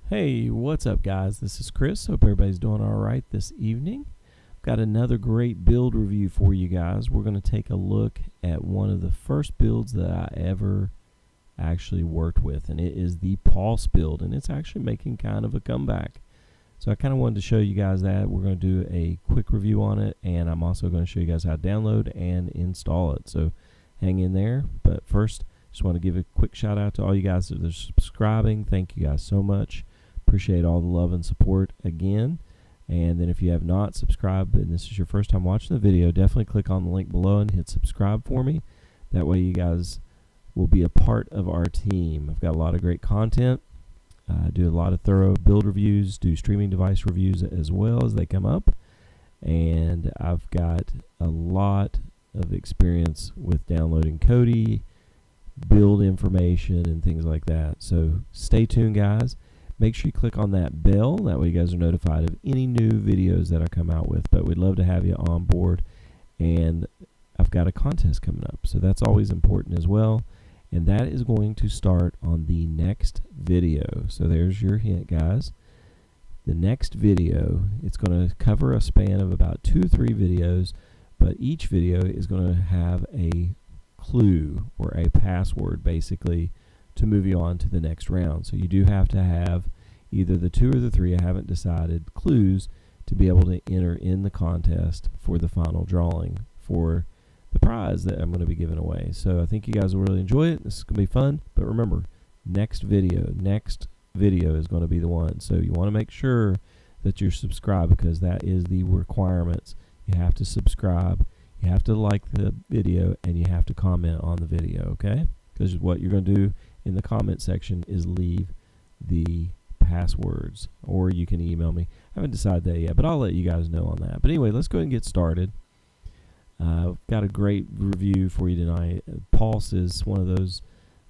Hey, what's up guys? This is Chris. Hope everybody's doing all right this evening. Got another great build review for you guys. We're going to take a look at one of the first builds that I ever actually worked with, and it is the Pulse build, and it's actually making kind of a comeback. So I kind of wanted to show you guys that. We're going to do a quick review on it, and I'm also going to show you guys how to download and install it. So hang in there. But first, just want to give a quick shout out to all you guys that are subscribing. Thank you guys so much. Appreciate all the love and support again. And then if you have not subscribed and this is your first time watching the video, definitely click on the link below and hit subscribe for me. That way you guys will be a part of our team. I've got a lot of great content. I do a lot of thorough build reviews, do streaming device reviews as well as they come up. And I've got a lot of experience with downloading Kodi, build information, and things like that. So stay tuned, guys. Make sure you click on that bell. That way you guys are notified of any new videos that I come out with. But we'd love to have you on board. And I've got a contest coming up, so that's always important as well. And that is going to start on the next video. So there's your hint, guys. The next video, it's going to cover a span of about 2 or 3 videos, but each video is going to have a clue or a password basically to move you on to the next round. So you do have to have either the 2 or the 3, I haven't decided, clues to be able to enter in the contest for the final drawing for the prize that I'm going to be giving away. So I think you guys will really enjoy it. This is going to be fun. But remember, next video is going to be the one. So you want to make sure that you're subscribed, because that is the requirements. You have to subscribe, you have to like the video, and you have to comment on the video, okay? Because what you're going to do in the comment section is leave the passwords, or you can email me. I haven't decided that yet, but I'll let you guys know on that. But anyway, let's go ahead and get started. I've got a great review for you tonight. Pulse is one of those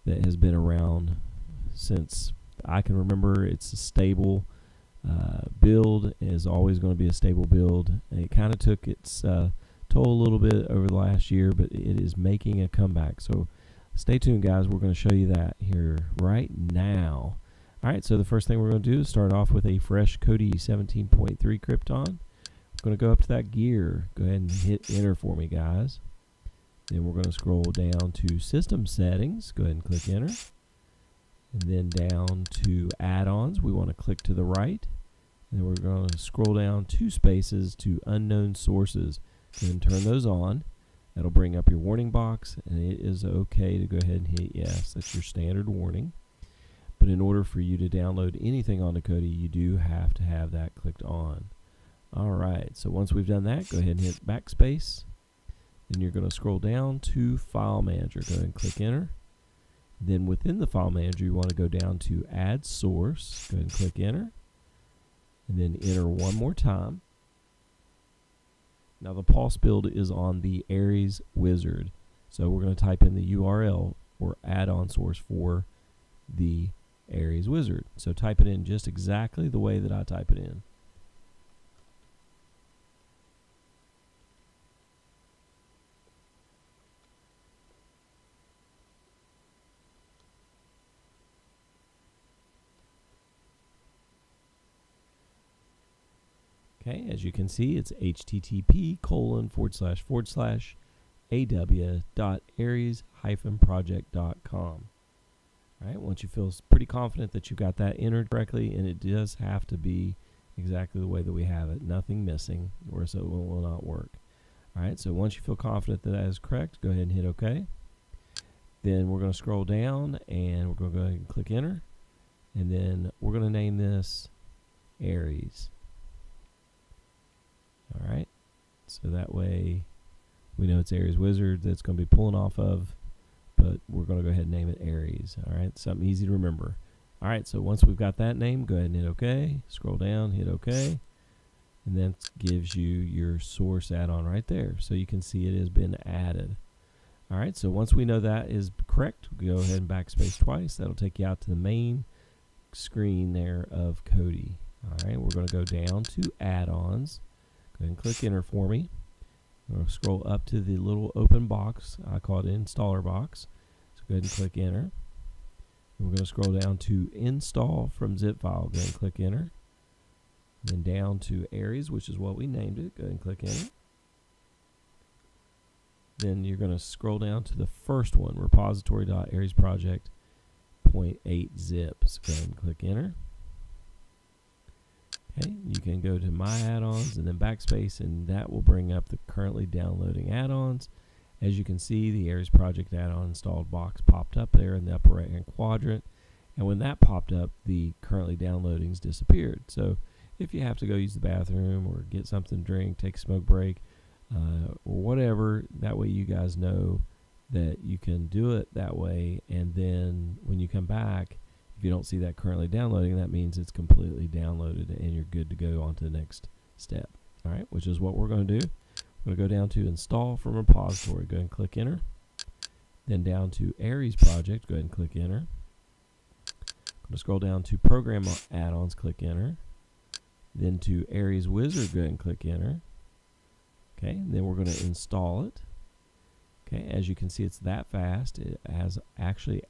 that has been around since I can remember. It's a stable build. It is always going to be a stable build. And it kind of took its toll a little bit over the last year, but it is making a comeback. So stay tuned, guys. We're going to show you that here right now. All right, so the first thing we're going to do is start off with a fresh Kodi 17.3 Krypton. We're going to go up to that gear. Go ahead and hit enter for me, guys. Then we're going to scroll down to system settings. Go ahead and click enter. And then down to add-ons. We want to click to the right. And then we're going to scroll down 2 spaces to unknown sources. Go ahead and turn those on. That'll bring up your warning box, and it is okay to go ahead and hit yes. That's your standard warning. But in order for you to download anything onto Kodi, you do have to have that clicked on. Alright, so once we've done that, go ahead and hit backspace. Then you're going to scroll down to File Manager. Go ahead and click enter. Then within the File Manager, you want to go down to Add Source. Go ahead and click enter. And then enter one more time. Now the Pulse build is on the Aries wizard. So we're going to type in the URL or add-on source for the Aries wizard. So type it in just exactly the way that I type it in. Okay, as you can see, it's http://aw.aries-project.com. All right, once you feel pretty confident that you've got that entered correctly, and it does have to be exactly the way that we have it, nothing missing, or so it will not work. All right, so once you feel confident that that is correct, go ahead and hit OK. Then we're going to scroll down, and we're going to go ahead and click enter, and then we're going to name this Aries. Alright, so that way we know it's Aries Wizard that's going to be pulling off of, but we're going to go ahead and name it Aries. Alright, something easy to remember. Alright, so once we've got that name, go ahead and hit OK, scroll down, hit OK, and that gives you your source add-on right there. So you can see it has been added. Alright, so once we know that is correct, we go ahead and backspace twice. That'll take you out to the main screen there of Kodi. Alright, we're going to go down to add-ons. Go ahead and click enter for me. I'm going to scroll up to the little open box. I call it installer box. So go ahead and click enter. We're going to scroll down to install from zip file. Go ahead and click enter. Then down to Aries, which is what we named it. Go ahead and click enter. Then you're going to scroll down to the first one, repository.ariesproject.8 zip. So go ahead and click enter. Okay, you can go to my add-ons and then backspace, and that will bring up the currently downloading add-ons. As you can see, the Aries project add-on installed box popped up there in the upper right hand quadrant, and when that popped up, the currently downloadings disappeared. So if you have to go use the bathroom or get something to drink, take a smoke break, or whatever, that way you guys know that you can do it that way, and then when you come back, if you don't see that currently downloading, that means it's completely downloaded and you're good to go on to the next step. All right, which is what we're going to do. We're going to go down to install from repository. Go ahead and click enter. Then down to Aries project. Go ahead and click enter. I'm going to scroll down to program add-ons. Click enter. Then to Aries wizard. Go ahead and click enter. Okay, and then we're going to install it. Okay, as you can see, it's that fast. It has actually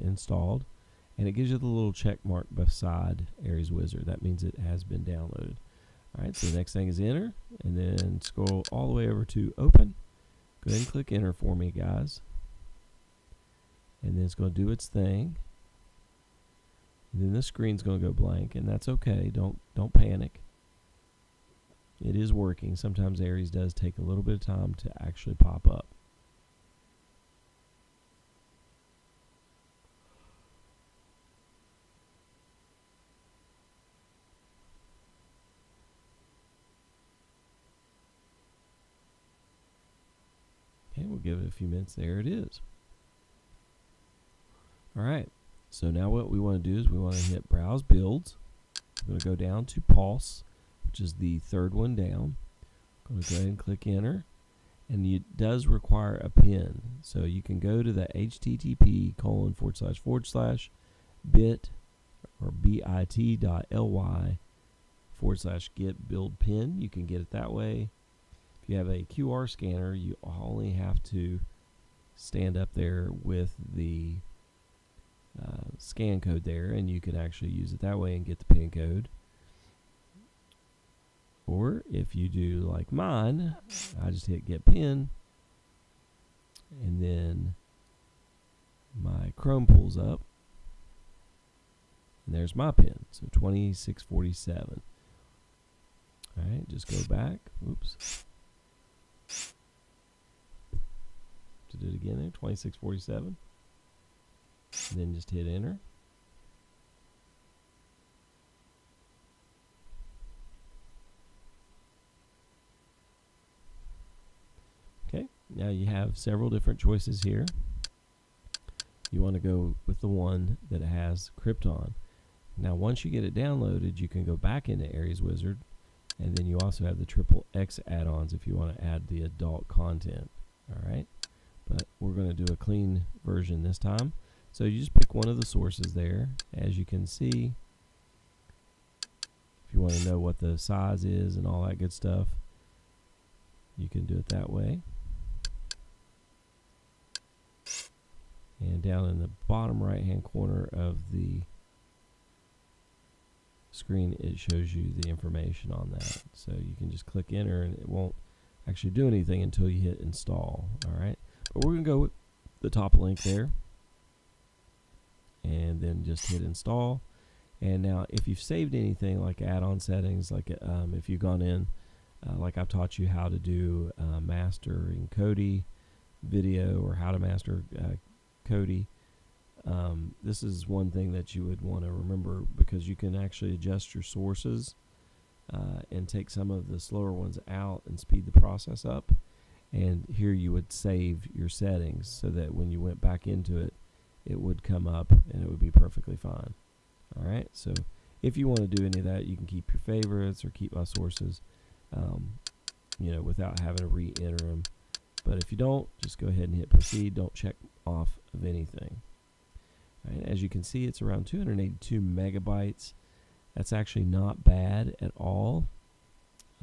installed. And it gives you the little check mark beside Aries Wizard. That means it has been downloaded. All right, so the next thing is enter, and then scroll all the way over to open. Go ahead and click enter for me, guys. And then it's going to do its thing. And then the screen's going to go blank, and that's okay. Don't panic. It is working. Sometimes Aries does take a little bit of time to actually pop up. Okay, we'll give it a few minutes. There it is. All right, so now what we want to do is we want to hit Browse Builds. We're going to go down to Pulse, which is the third one down. I'm going to go ahead and click Enter, and it does require a pin. So you can go to the http://bit or bit.ly/get build pin. You can get it that way. If you have a QR scanner, you only have to stand up there with the scan code there, and you can actually use it that way and get the pin code. Or if you do like mine, I just hit get pin, and then my Chrome pulls up, and there's my pin. So 2647. All right, just go back. Oops. Did it again there, 2647. And then just hit enter. Okay, now you have several different choices here. You want to go with the one that has Krypton. Now once you get it downloaded, you can go back into Aries Wizard, and then you also have the XXX add-ons if you want to add the adult content. Alright, but we're going to do a clean version this time. So you just pick one of the sources there. As you can see, if you want to know what the size is and all that good stuff, you can do it that way. And down in the bottom right hand corner of the screen, it shows you the information on that. So you can just click enter, and it won't actually do anything until you hit install. Alright, but we're going to go with the top link there, and then just hit install. And now if you've saved anything like add-on settings, like if you've gone in, like I've taught you how to do master in Kodi video, or how to master Kodi, this is one thing that you would want to remember, because you can actually adjust your sources and take some of the slower ones out and speed the process up. And here you would save your settings so that when you went back into it, it would come up and it would be perfectly fine. Alright, so if you want to do any of that, you can keep your favorites or keep my sources, you know, without having to re-enter them. But if you don't, just go ahead and hit proceed. Don't check off of anything. Right, as you can see, it's around 282 megabytes. That's actually not bad at all.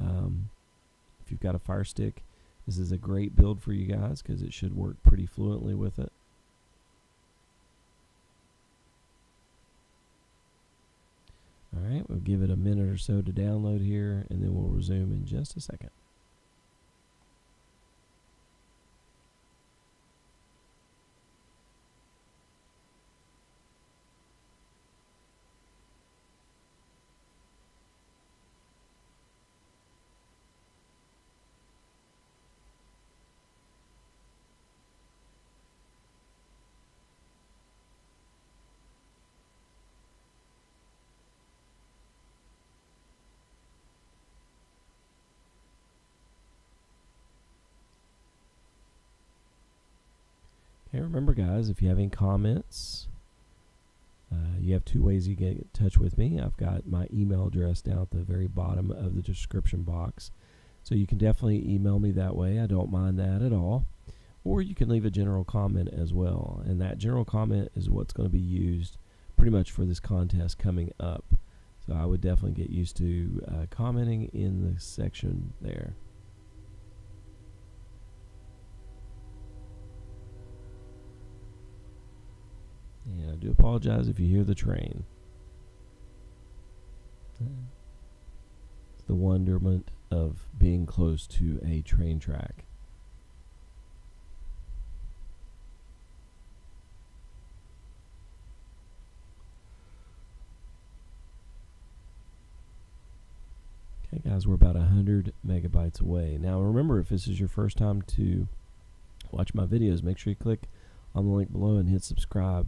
If you've got a Fire Stick, this is a great build for you guys, because it should work pretty fluently with it. Alright, we'll give it a minute or so to download here, and then we'll resume in just a second. Okay, remember guys, if you have any comments, you have two ways you get in touch with me. I've got my email address down at the very bottom of the description box, so you can definitely email me that way. I don't mind that at all. Or you can leave a general comment as well, and that general comment is what's going to be used pretty much for this contest coming up. So I would definitely get used to commenting in the section there. And I do apologize if you hear the train. It's the wonderment of being close to a train track. Okay guys, we're about 100 megabytes away. Now remember, if this is your first time to watch my videos, make sure you click on the link below and hit subscribe.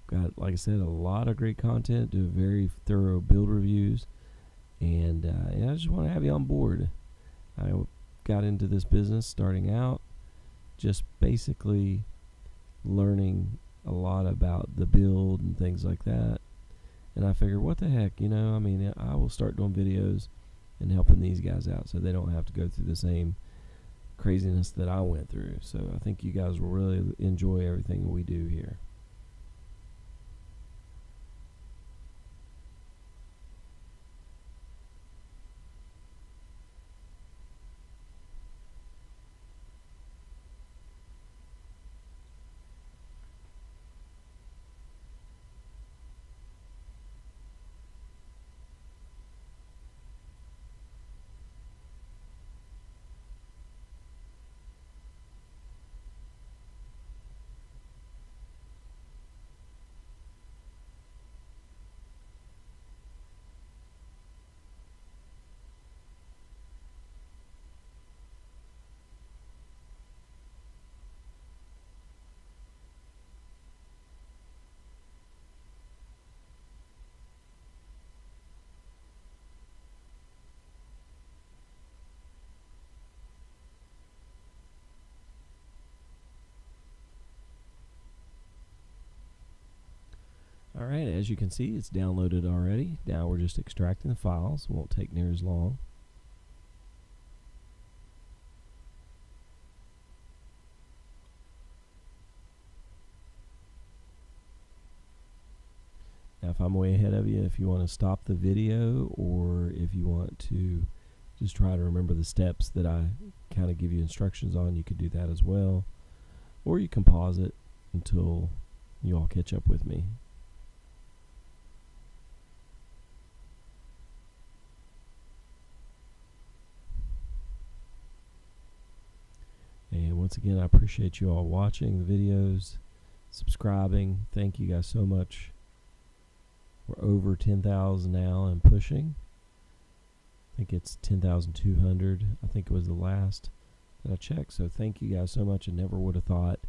Got, like I said, a lot of great content, do very thorough build reviews, and I just want to have you on board. I got into this business starting out just basically learning a lot about the build and things like that, and I figured, what the heck, you know, I mean, I will start doing videos and helping these guys out so they don't have to go through the same craziness that I went through. So I think you guys will really enjoy everything we do here. Alright, as you can see, it's downloaded already. Now we're just extracting the files. It won't take near as long. Now if I'm way ahead of you, if you want to stop the video, or if you want to just try to remember the steps that I kind of give you instructions on, you could do that as well. Or you can pause it until you all catch up with me. And once again, I appreciate you all watching the videos, subscribing. Thank you guys so much. We're over 10,000 now and pushing. I think it's 10,200. I think it was the last that I checked. So thank you guys so much. I never would have thought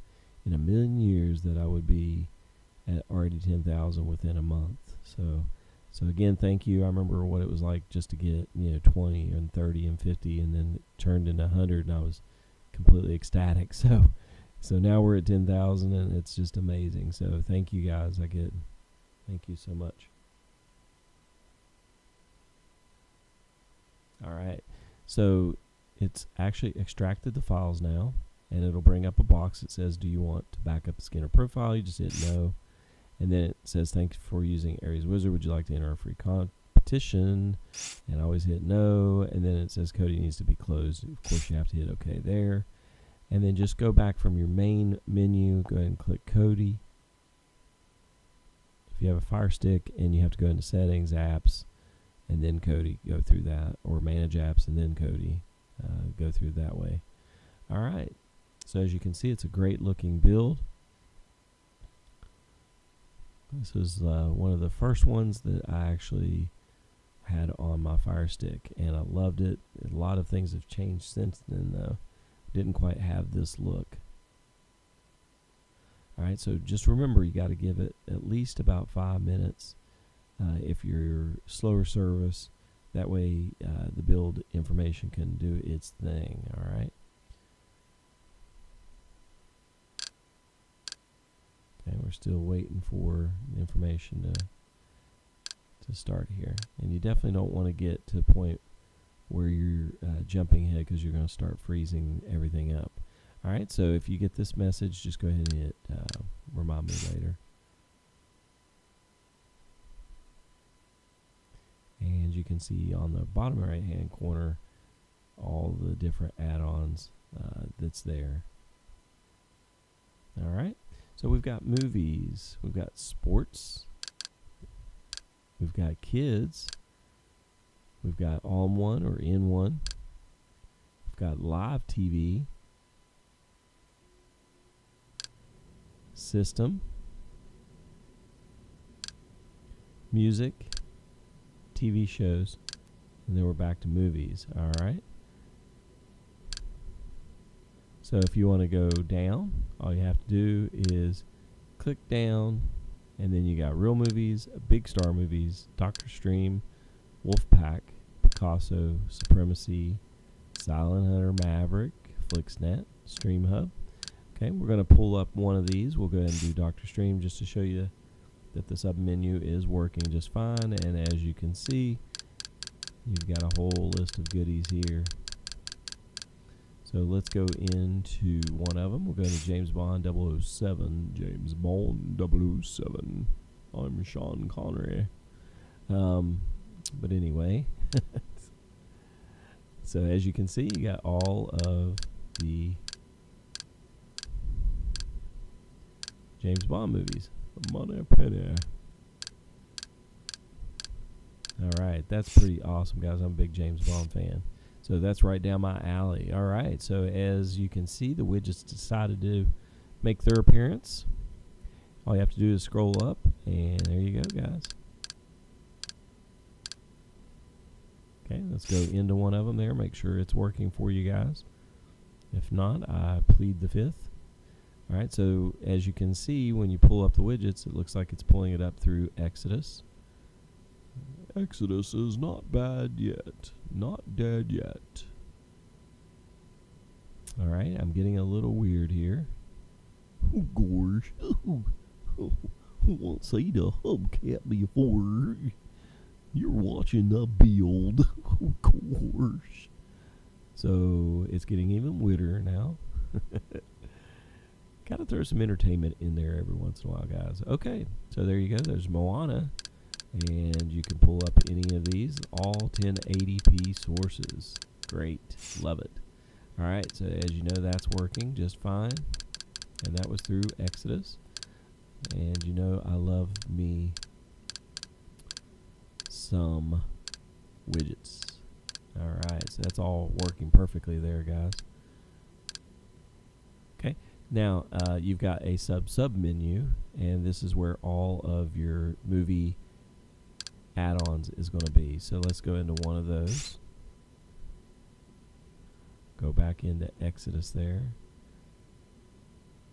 in a million years that I would be at already 10,000 within a month. So again, thank you. I remember what it was like just to get, 20 and 30 and 50, and then it turned into 100, and I was completely ecstatic. So now we're at 10,000, and it's just amazing. So thank you guys. Thank you so much. All right, so it's actually extracted the files now, and it'll bring up a box that says, do you want to back up a skin or profile? You just hit no, and then it says, thanks for using Aries Wizard. Would you like to enter a free competition? And I always hit no, and then it says Kodi needs to be closed. Of course, you have to hit OK there, and then just go back from your main menu. Go ahead and click Kodi. If you have a Fire Stick, and you have to go into Settings, Apps, and then Kodi, go through that, or manage apps and then Kodi, go through that way. All right, so as you can see, it's a great looking build. This is one of the first ones that I actually had on my Fire Stick, and I loved it. A lot of things have changed since then, though. Didn't quite have this look. All right, so just remember, you got to give it at least about 5 minutes if you're slower service. That way the build information can do its thing. All right. Okay, we're still waiting for the information to start here, and you definitely don't want to get to the point where you're jumping ahead, because you're going to start freezing everything up. All right, so if you get this message, just go ahead and hit remind me later. And you can see on the bottom right hand corner all the different add-ons that's there. All right, so we've got movies, we've got sports, we've got kids, we've got all-in-one or in-one, we've got live TV, system, music, TV shows, and then we're back to movies. All right. So if you want to go down, all you have to do is click down, and then you got Real Movies, Big Star Movies, Dr. Stream, Wolfpack, Picasso, Supremacy, Silent Hunter, Maverick, Flixnet, Stream Hub. Okay, we're going to pull up one of these. We'll go ahead and do Dr. Stream just to show you that the sub menu is working just fine. And as you can see, you've got a whole list of goodies here. So let's go into one of them. We'll go to James Bond 007. James Bond 007. I'm Sean Connery. But anyway, so as you can see, you got all of the James Bond movies. Money penny. All right, that's pretty awesome, guys. I'm a big James Bond fan. So that's right down my alley. All right, so as you can see, the widgets decided to make their appearance. All you have to do is scroll up, and there you go, guys. Okay, let's go into one of them there. Make sure it's working for you guys. If not, I plead the fifth. All right, so as you can see, when you pull up the widgets, it looks like it's pulling it up through Exodus. Exodus is not bad yet. Not dead yet. All right, I'm getting a little weird here. Oh, gosh. Won't say the hubcap before. You're watching the build. Oh, gosh. So it's getting even weirder now. Gotta throw some entertainment in there every once in a while, guys. Okay, so there you go. There's Moana. And you can pull up any of these, all 1080p sources. Great. Love it. All right, so as you know, that's working just fine. And that was through Exodus. And you know, I love me some widgets. All right, so that's all working perfectly there, guys. Okay, now you've got a sub menu, and this is where all of your movie add-ons is going to be. So let's go into one of those. Go back into Exodus there.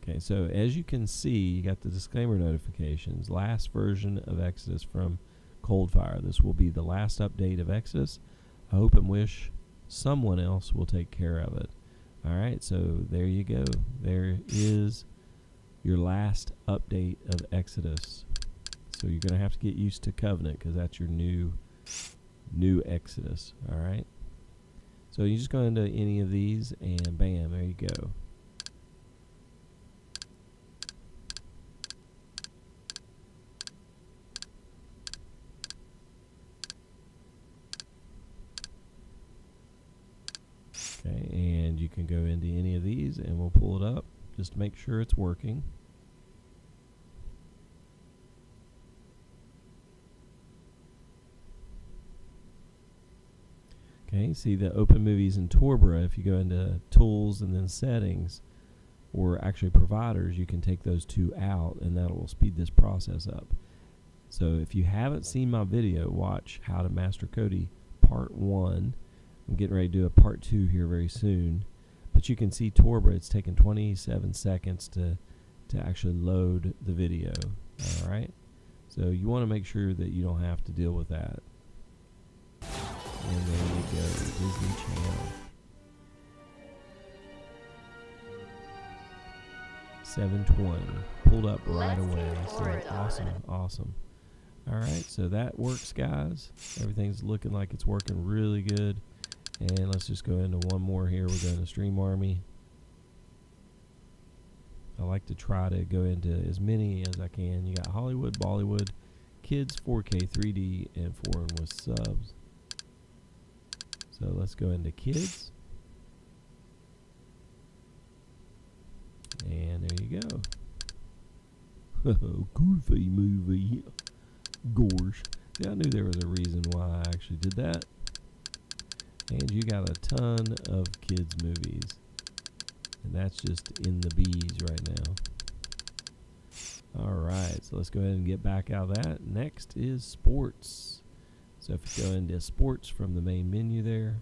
Okay, so as you can see, you got the disclaimer notifications. Last version of Exodus from Coldfire. This will be the last update of Exodus. I hope and wish someone else will take care of it. All right, so there you go. There is your last update of Exodus. So you're going to have to get used to Covenant, because that's your new Exodus. All right. So you just go into any of these, and bam, there you go. Okay, and you can go into any of these, and we'll pull it up just to make sure it's working. Okay, see the open movies in Torbra, if you go into tools and then settings, or actually providers, you can take those two out and that will speed this process up. So if you haven't seen my video, watch How to Master Kodi Part 1. I'm getting ready to do a Part 2 here very soon. But you can see Torbra, it's taken 27 seconds to actually load the video. Alright? So you want to make sure that you don't have to deal with that. And there you go, Disney Channel. 720. Pulled up right away. So awesome. Alright, so that works, guys. Everything's looking like it's working really good. And let's just go into one more here. We're going to Stream Army. I like to try to go into as many as I can. You got Hollywood, Bollywood, Kids, 4K, 3D, and foreign with subs. So let's go into Kids. And there you go. Goofy movie. Gosh. See, I knew there was a reason why I actually did that. And you got a ton of kids movies. And that's just in the bees right now. Alright, so let's go ahead and get back out of that. Next is sports. So if you go into sports from the main menu there.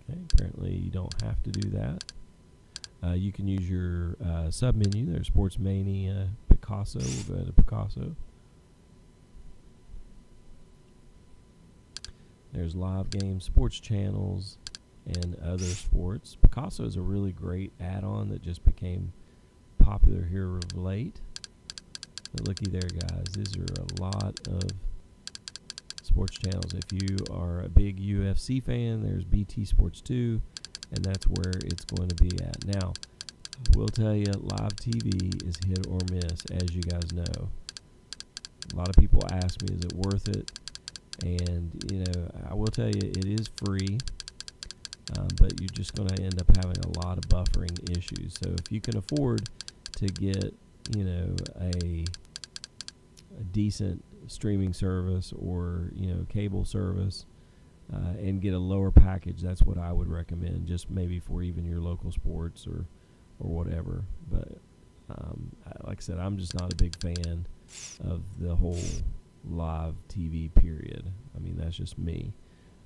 Okay, apparently you don't have to do that. You can use your sub menu. There's Sports Mania, Picasso. We'll go into Picasso. There's live games, sports channels, and other sports. Picasso is a really great add-on that just became popular here of late. But looky there, guys. These are a lot of sports channels. If you are a big UFC fan, there's BT Sports 2, and that's where it's going to be at. Now, I will tell you, live TV is hit or miss, as you guys know. A lot of people ask me, is it worth it? And, you know, I will tell you, it is free, but you're just going to end up having a lot of buffering issues. So if you can afford to get, you know, a decent streaming service or, you know, cable service and get a lower package, that's what I would recommend, just maybe for even your local sports or whatever. But like I said, I'm just not a big fan of the whole live TV period. I mean, that's just me.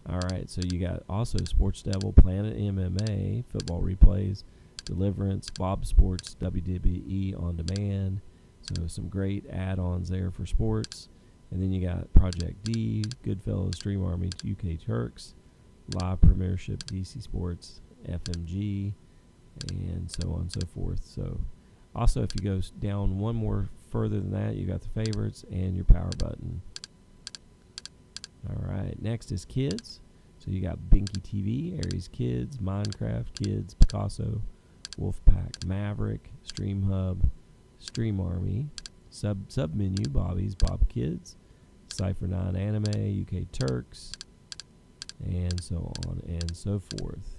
Alright, so you got also Sports Devil, Planet MMA, football replays, Deliverance, Bob Sports, WWE On Demand. So some great add-ons there for sports. And then you got Project D, Goodfellas, Stream Army, UK Turks, Live Premiership, DC Sports, FMG, and so on and so forth. So also, if you go down one more further than that, you got the favorites and your power button. Alright, next is Kids. So you got Binky TV, Aries Kids, Minecraft Kids, Picasso, Wolfpack, Maverick, Stream Hub, Stream Army, sub menu, Bobby's, Bob Kids, Cypher 9 Anime, UK Turks, and so on and so forth.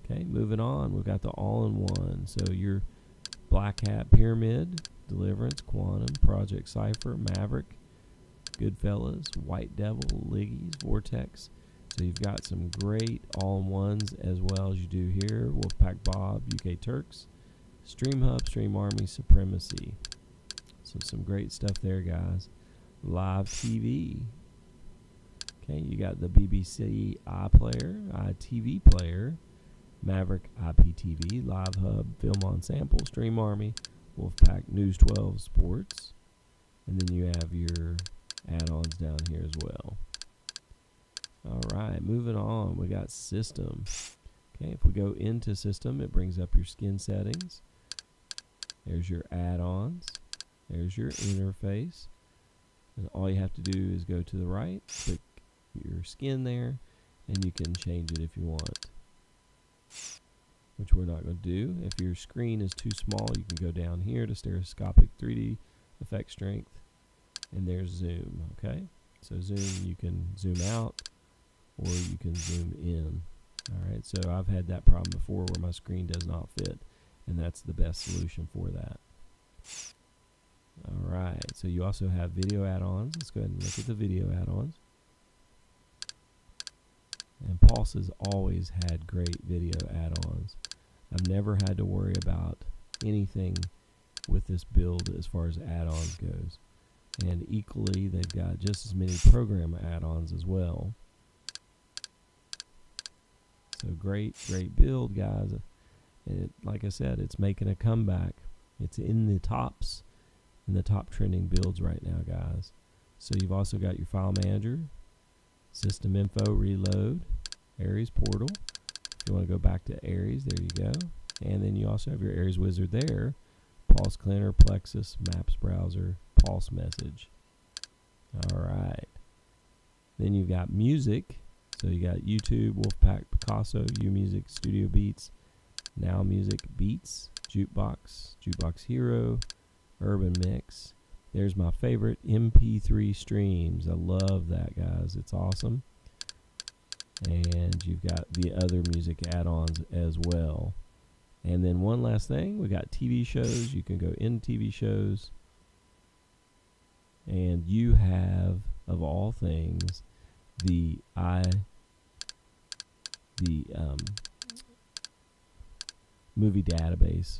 Okay, moving on, we've got the all-in-one. So your Black Hat Pyramid, Deliverance, Quantum, Project Cypher, Maverick, Goodfellas, White Devil, Liggies, Vortex. So you've got some great all-in-ones as well as you do here. Wolfpack Bob, UK Turks, Stream Hub, Stream Army, Supremacy. So some great stuff there, guys. Live TV. Okay, you got the BBC iPlayer, iTV Player, Maverick IPTV, Live Hub, Film on Sample, Stream Army, Wolfpack News 12 Sports, and then you have your add-ons down here as well. Alright, moving on, we got System. Okay, if we go into System, it brings up your skin settings. There's your add-ons. There's your interface. And all you have to do is go to the right, click your skin there, and you can change it if you want, which we're not going to do. If your screen is too small, you can go down here to stereoscopic 3D, effect strength, and there's zoom. Okay, so zoom, you can zoom out or you can zoom in. Alright, so I've had that problem before where my screen does not fit, and that's the best solution for that. Alright, so you also have video add-ons. Let's go ahead and look at the video add-ons. And Pulse has always had great video add-ons. I've never had to worry about anything with this build as far as add-ons goes. And equally, they've got just as many program add-ons as well. So great build, guys. Like I said, it's making a comeback. It's in the top trending builds right now, guys. So you've also got your file manager, system info, reload, Aries portal. If you want to go back to Aries, there you go. And then you also have your Aries wizard there, Pulse Cleaner, Plexus, Maps browser, Pulse message. All right. Then you've got music. So you got YouTube, Wolfpack, Picasso, UMusic, Studio Beats, Now Music, Beats, Jukebox, Jukebox Hero, Urban Mix. There's my favorite, MP3 Streams. I love that, guys. It's awesome. And you've got the other music add-ons as well. And then one last thing, we got TV shows. You can go in TV shows. And you have, of all things, the movie database,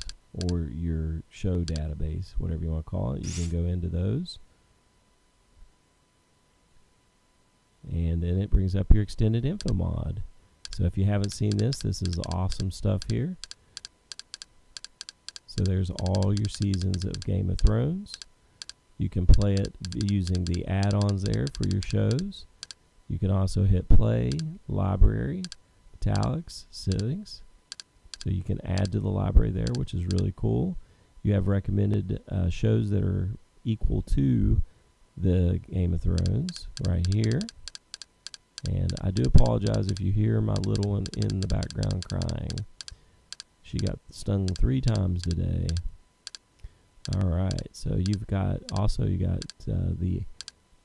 or your show database, whatever you want to call it. You can go into those. And then it brings up your extended info mod. So if you haven't seen this, this is awesome stuff here. So there's all your seasons of Game of Thrones. You can play it using the add-ons there for your shows. You can also hit play, library, italics, settings. So you can add to the library there, which is really cool. You have recommended shows that are equal to the Game of Thrones right here. And I do apologize if you hear my little one in the background crying. She got stung 3 times today. Alright, so you've got the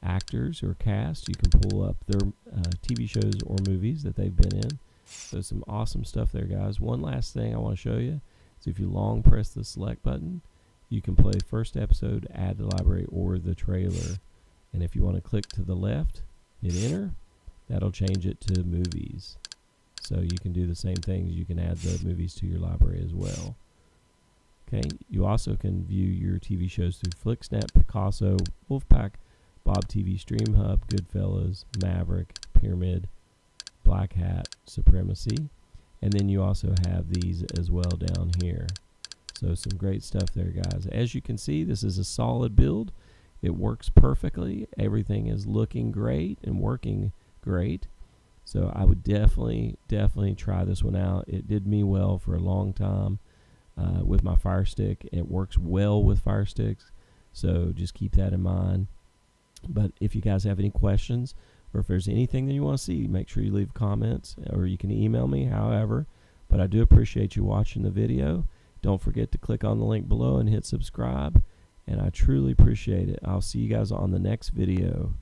actors or cast. You can pull up their TV shows or movies that they've been in. So some awesome stuff there, guys. One last thing I want to show you is if you long press the select button, you can play first episode, add to library, or the trailer. And if you want to click to the left, hit enter, that'll change it to movies. So you can do the same things. You can add the movies to your library as well. Okay, you also can view your TV shows through FlickSnap, Picasso, Wolfpack, Bob TV, Stream Hub, Goodfellas, Maverick, Pyramid, Black Hat, Supremacy, and then you also have these as well down here. So some great stuff there, guys. As you can see, this is a solid build. It works perfectly. Everything is looking great and working great. So I would definitely try this one out. It did me well for a long time with my Fire Stick. It works well with Fire Sticks, so just keep that in mind. But if you guys have any questions, or if there's anything that you want to see, make sure you leave comments, or you can email me, however. But I do appreciate you watching the video. Don't forget to click on the link below and hit subscribe, and I truly appreciate it. I'll see you guys on the next video.